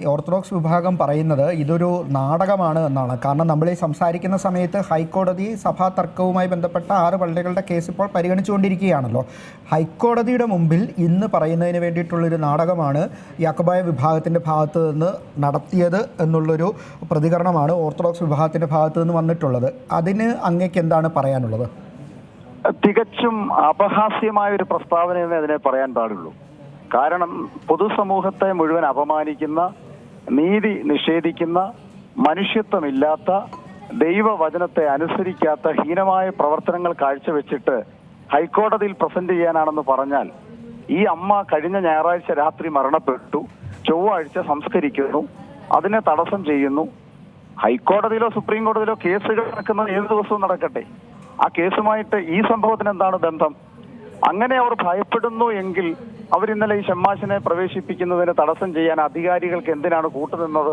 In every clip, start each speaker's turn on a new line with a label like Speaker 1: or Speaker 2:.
Speaker 1: Orthodox വിഭാഗം പറയുന്നത് ഇതൊരു നാടകമാണ് എന്നാണ്. കാരണം നമ്മൾ ഈ സംസാരിക്കുന്ന സമയത്ത് ഹൈക്കോടതി സഭാ തർക്കവുമായി ബന്ധപ്പെട്ട 6 പള്ളികളുടെ കേസ് ഇപ്പോൾ പരിഗണിച്ചുകൊണ്ടിരിക്കുകയാണല്ലോ. ഹൈക്കോടതിയുടെ മുമ്പിൽ ഇന്ന് പറയുന്നതിന് വേണ്ടിയിട്ടുള്ളൊരു നാടകമാണ് യാക്കോബായ വിഭാഗത്തിൻ്റെ ഭാഗത്ത് നിന്ന് നടത്തിയത് എന്നുള്ളൊരു പ്രതികരണമാണ് ഓർത്തഡോക്സ് വിഭാഗത്തിൻ്റെ ഭാഗത്ത് നിന്ന് വന്നിട്ടുള്ളത്. അതിന് അങ്ങേക്ക് എന്താണ് പറയാനുള്ളത്?
Speaker 2: തികച്ചും അപഹാസ്യമായ ഒരു പ്രസ്താവന എന്ന് അതിനെ പറയാൻ പാടുള്ളൂ. കാരണം പൊതുസമൂഹത്തെ മുഴുവൻ അപമാനിക്കുന്ന, നീതി നിഷേധിക്കുന്ന, മനുഷ്യത്വമില്ലാത്ത, ദൈവവചനത്തെ അനുസരിക്കാത്ത ഹീനമായ പ്രവർത്തനങ്ങൾ കാഴ്ചവെച്ചിട്ട് ഹൈക്കോടതിയിൽ പ്രസന്റ് ചെയ്യാനാണെന്ന് പറഞ്ഞാൽ, ഈ അമ്മ കഴിഞ്ഞ ഞായറാഴ്ച രാത്രി മരണപ്പെട്ടു, ചൊവ്വാഴ്ച സംസ്കരിക്കുന്നു, അതിനെ തടസ്സം ചെയ്യുന്നു. ഹൈക്കോടതിയിലോ സുപ്രീം കോടതിയിലോ കേസുകൾ നടക്കുന്നത് ഏത് ദിവസവും നടക്കട്ടെ, ആ കേസുമായിട്ട് ഈ സംഭവത്തിന് എന്താണ് ബന്ധം? അങ്ങനെ അവർ ഭയപ്പെടുന്നു എങ്കിൽ അവരിന്നലെ ഈ ഷമ്മാശിനെ പ്രവേശിപ്പിക്കുന്നതിന് തടസ്സം ചെയ്യാൻ അധികാരികൾക്ക് എന്തിനാണ് കൂട്ടുനിന്നത്?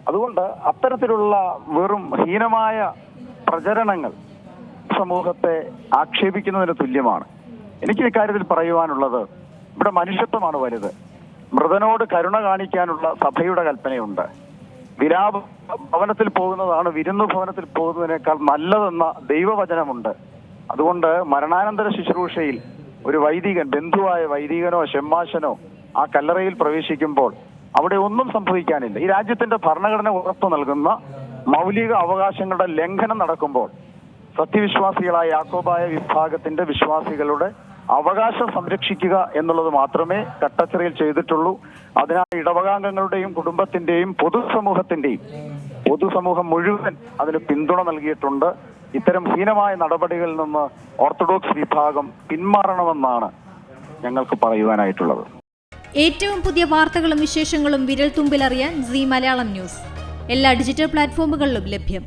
Speaker 2: അതുകൊണ്ട് അത്തരത്തിലുള്ള വെറും ഹീനമായ പ്രചരണങ്ങൾ സമൂഹത്തെ ആക്ഷേപിക്കുന്നതിന് തുല്യമാണ്. എനിക്ക് ഇക്കാര്യത്തിൽ പറയുവാനുള്ളത്, ഇവിടെ മനുഷ്യത്വമാണ് വലുത്. മൃതനോട് കരുണ കാണിക്കാനുള്ള സഭയുടെ കൽപ്പനയുണ്ട്. വിലാപ ഭവനത്തിൽ പോകുന്നതാണ് വിരുന്നു ഭവനത്തിൽ പോകുന്നതിനേക്കാൾ നല്ലതെന്ന ദൈവവചനമുണ്ട്. അതുകൊണ്ട് മരണാനന്തര ശുശ്രൂഷയിൽ ഒരു വൈദികൻ, ബന്ധുവായ വൈദികനോ ഷമ്മാശനോ ആ കല്ലറയിൽ പ്രവേശിക്കുമ്പോൾ അവിടെ ഒന്നും സംഭവിക്കാനില്ല. ഈ രാജ്യത്തിന്റെ ഭരണഘടന ഉറപ്പു നൽകുന്ന മൗലിക അവകാശങ്ങളുടെ ലംഘനം നടക്കുമ്പോൾ സത്യവിശ്വാസികളായ യാക്കോബായ വിഭാഗത്തിന്റെ വിശ്വാസികളുടെ അവകാശം സംരക്ഷിക്കുക എന്നുള്ളത് മാത്രമേ കട്ടച്ചിറയിൽ ചെയ്തിട്ടുള്ളൂ. അതിനായി ഇടവകാംഗങ്ങളുടെയും കുടുംബത്തിന്റെയും പൊതുസമൂഹം മുഴുവൻ അതിന് പിന്തുണ നൽകിയിട്ടുണ്ട്. ഇത്തരം ഹീനമായ നടപടികളിൽ നിന്ന് ഓർത്തഡോക്സ് വിഭാഗം പിന്മാറണമെന്നാണ് ഞങ്ങൾക്ക് പറയുവാനായിട്ടുള്ളത്.
Speaker 3: ഏറ്റവും പുതിയ വാർത്തകളും വിശേഷങ്ങളും വിരൽ തുമ്പിലറിയാൻ സീ മലയാളം ന്യൂസ് എല്ലാ ഡിജിറ്റൽ പ്ലാറ്റ്ഫോമുകളിലും ലഭ്യം.